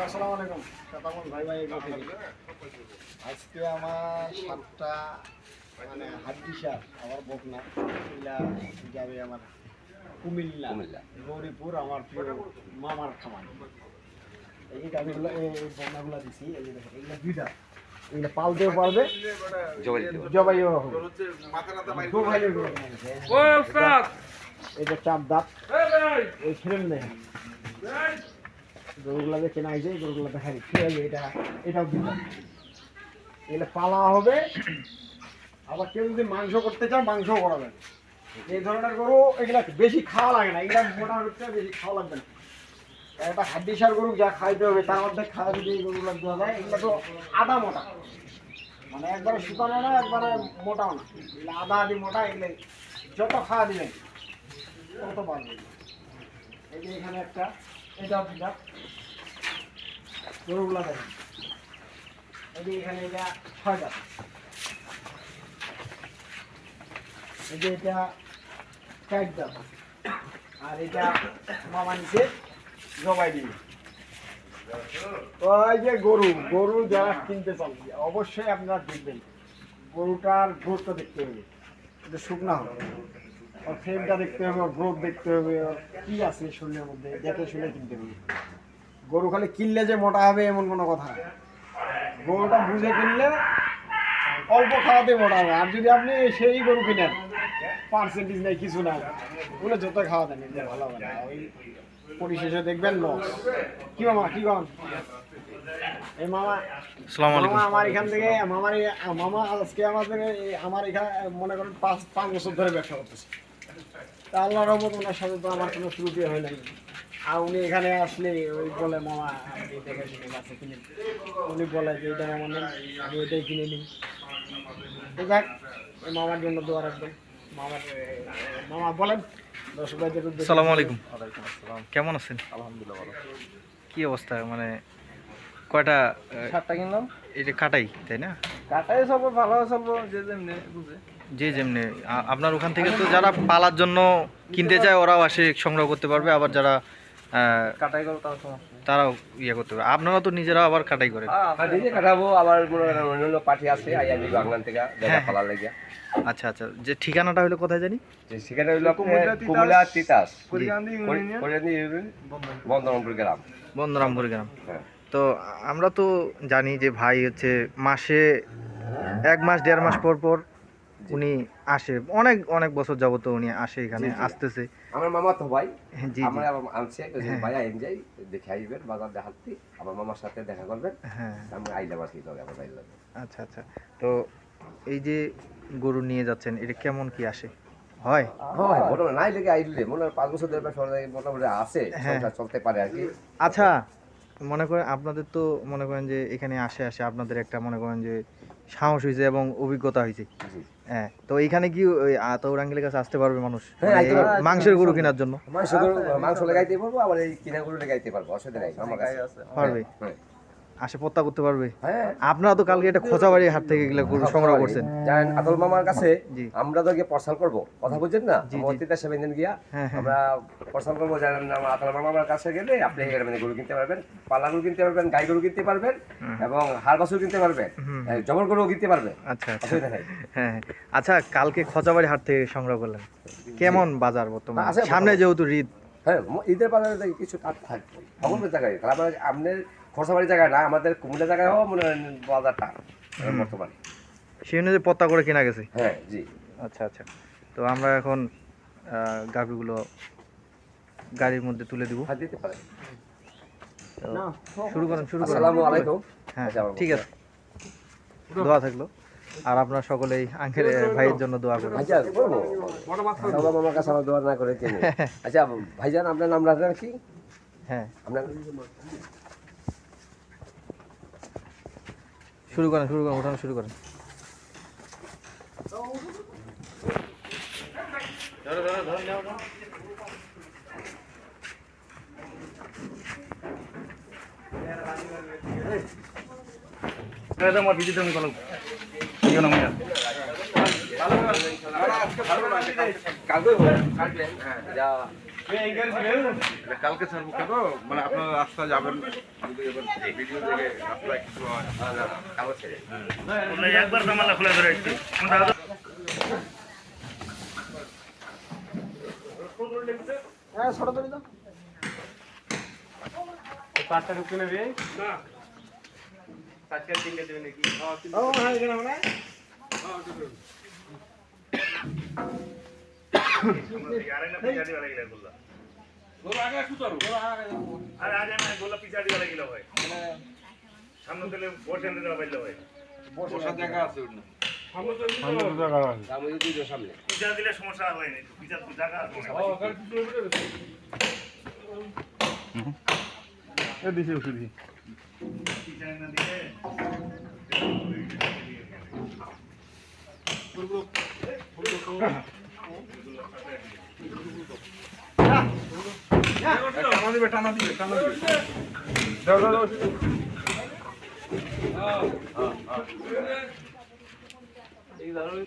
আসসালামু আলাইকুম শতামন ভাই ভাই আজকে আমার সাতটা মানে হাড্ডিসার আমার বকনা এগুলা যাবে আমার কুমিল্লা গৌরীপুর আমার প্রিয় মামার খামার। এই গাড়িগুলো এই বকনাগুলো দিছি, এই দেখেন এগুলো দুইটা, এগুলো পালতেও পারবে জবাইও হবে। এটা চাপ দাঁত এই ফ্রেম দেখেন, গরুগুলাকে কেনা হয়েছে, গরুগুলো দেখা ঠিক আছে। এটাও দিতাম, এগুলো পালা হবে। আবার কেউ যদি মাংস করতে চান মাংসও করা যাবে। এই ধরনের গরু এগুলা বেশি খাওয়া লাগে না, এগুলা মোটা হচ্ছে বেশি খাওয়া লাগবে না। একটা হাড্ডিসার গরু যা খাইতে হবে তার মধ্যে খাওয়া যদি এই গরুগুলো দেওয়া যায়, এগুলো তো আদা মোটা, মানে একবারে শুকানো না একবারে মোটাও না, এগুলো আদা আদি মোটা। এগুলো যত খাওয়া দিবেন তত পারবে। এই যে এখানে একটা, এটাও দিলাম গরুগুলা দেখেন। এই যে এখানে এটা 6টা, এই যে এটা 4টা, আর এটা মামা নিচে জবাই দিবে। ওই যে গরু যারা কিনতে চান অবশ্যই আপনারা দেখবেন গরুটার গ্রোথটা দেখতে হবে, এটা শুকনা হবে, ওর ফ্রেমটা দেখতে হবে, ওর গ্রোথ দেখতে হবে, ওর কী আছে শরীরের মধ্যে দেখে শুনে কিনতে হবে। গরু খালি কিনলে যে মোটা হবে এমন কোনো কথা না, গরুটা বুঝে কিনলে অল্প খাওয়াতে মোটা হবে। আর যদি আপনি সেই গরু কিনেন পার্সেন্টেজ নেই কিছু না, ওগুলো যত খাওয়া দেন এগুলো ভালো হবে না, ওই পরিশেষে দেখবেন লস। কি মামা কি কন? এই মামা মামা আমার এখান থেকে মামা আজকে আমার এখানে মনে করেন 5 বছর ধরে ব্যবসা করতেছে। তা আল্লাহর রহমত ওনার সাথে তো আমার কোনো ত্রুটি হয় নাই। আর উনি এখানে আসলে ওই বলে মামা আমি দেখে শুনে গাছে কিনে, উনি বলে যে এটা মামা নেন, আমি এটাই কিনে নিই। তো যাক, ওই মামার জন্য দোয়া রাখবেন। মামা বলেন দর্শক ভাইদের উদ্দেশ্যে। আসসালামু আলাইকুম। ওয়ালাইকুম আসসালাম। কেমন আছেন? আলহামদুলিল্লাহ ভালো। কি অবস্থা, মানে কয়টা 7টা কিনলাম। এটা কাটাই তাই না? কাটাই চলবো, ভালো চলবো, যে যেমনি বুঝে। যে যেমনি আপনার ওখান থেকে তো যারা পালার জন্য কিনতে চায় ওরাও আসে সংগ্রহ করতে পারবে, আবার যারা কাটাই করবো তাও সমস্যা নেই। তারাও ইয়ে করতে পারবে। আপনারা তো নিজেরা আবার কাটাই করেন? নিজে কাটাবো, আবার মনে করেন অন্য পার্টি আছে আইয়া দিব আঙ্গান থেকে জায়গা পালার লাগিয়া। আচ্ছা আচ্ছা, যে ঠিকানাটা হলো কোথায় জানি? যে সেখানে হইলো কুমিল্লা তিতাস করিয়ান্দি ইউনিয়ন বন্দরমপুর গ্রাম। বন্দরামপুর গ্রাম। হ্যাঁ। তো আমরা তো জানি যে ভাই হচ্ছে মাসে 1 মাস 1.5 মাস পর পর উনি আসে, অনেক অনেক বছর যাবত উনি আসে এখানে, আসতেছে। আমার মামা তো ভাই, জি আমরা আনছি ভাই আইন যাই দেখে আইবেন, বাজার দেখাচ্ছি আমার মামার সাথে দেখা করবেন। হ্যাঁ, আমরা আইলে বাসি তবে আমার ভাই লাগে। আচ্ছা আচ্ছা। তো এই যে গরু নিয়ে যাচ্ছেন, এটা কেমন কি আসে হয়? হয় মোটামুটি নাই লেগে আইলে মনে হয় 5 বছর ধরে মোটামুটি আছে, সংসার চলতে পারে আর কি। আচ্ছা, মনে করেন আপনাদের তো মনে করেন যে এখানে আসে আপনাদের একটা মনে করেন যে সাহস হয়েছে এবং অভিজ্ঞতা হয়েছে। হ্যাঁ, তো এইখানে কি ওই আতাউর আঙ্কেলের কাছে আসতে পারবে মানুষ মাংসের গরু কেনার জন্য? মাংস লাগাইতে পারবো, আবার এই কিনা গরু লাগাইতে পারবো, অসুবিধা নাই। আমার কাছে পারবে, আসে পত্তা করতে পারবে। হ্যাঁ, আপনারা তো কালকে একটা খোঁচাবাড়ি হাট থেকে এগুলো গরু সংগ্রহ করছেন। জানেন আতল মামার কাছে জি। আমরা তো গিয়ে পরসাল করবো, কথা বুঝছেন না? জি, জি। মতিতা 7 দিন গিয়া হ্যাঁ, হ্যাঁ। আমরা পরসাল করবো। জানেন আতল মামার কাছে গেলে আপনি এখানে গরু কিনতে পারবেন, পালা গরু কিনতে পারবেন, গাই গরু কিনতে পারবেন, এবং হাড় বাছুর কিনতে পারবেন, জবর গরু কিনতে পারবেন। আচ্ছা আচ্ছা, অসুবিধা নাই। হ্যাঁ। আচ্ছা, কালকে খোঁচাবাড়ি হাট থেকে সংগ্রহ করলেন, কেমন বাজার বর্তমানে? আছে সামনে যেহেতু ঈদ। হ্যাঁ, ঈদের বাজারে কিছু কাজ থাকবে সকল জায়গায়, তারপরে আপনার খরচাবাড়ি জায়গায় না, আমাদের কুমিল্লা জায়গায় হোক মনে হয় বাজারটা বর্তমানে সেই অনুযায়ী পত্তা করে কেনা গেছে। হ্যাঁ জি। আচ্ছা আচ্ছা, তো আমরা এখন গাভিগুলো গাড়ির মধ্যে তুলে দিব। হাত দিতে পারেন। তো শুরু করেন। আসসালামু আলাইকুম। হ্যাঁ, ঠিক আছে, দোয়া থাকলো। আর আপনারা সকলেই আঙ্কেল ভাইয়ের জন্য দোয়া করুন। আচ্ছা করবো, সবাই আমার কাছে আমার দোয়া না করে কেন। আচ্ছা ভাইজান, আপনার নাম রাখলেন কি? হ্যাঁ, আপনার শুরু করেন, ওঠানো শুরু করেন। কালকে হ্যাঁ যা এটা কালকে ছাড়বো কেন মানে আপনারা রাস্তা যাবেন যদি এবার ভিডিও দেখে রাস্তা একটু হয় কাগজ ছেড়ে একবার জামালা খোলা ধরে একটু হ্যাঁ ছোট ধরে দাও পাঁচটা ঢুকে নেবে না পাঁচটা তিনটে দেবে নাকি ও হ্যাঁ এখানে মানে আরে না পিছাড়ি वाला গিলা বললা আরে আজ আমি বললা পিছাড়ি वाला গিলা ভাই সামনে দিলে বসেন দেওয়া বাইলে ভাই বসার জায়গা আছে ওর না আমাদের দুইজন সামনে পিছা দিলে সমস্যা হয় না পিছা তো জায়গা আছে পিছা না দিলে টানা দিবে টানা দিবে টানা দিবে দাও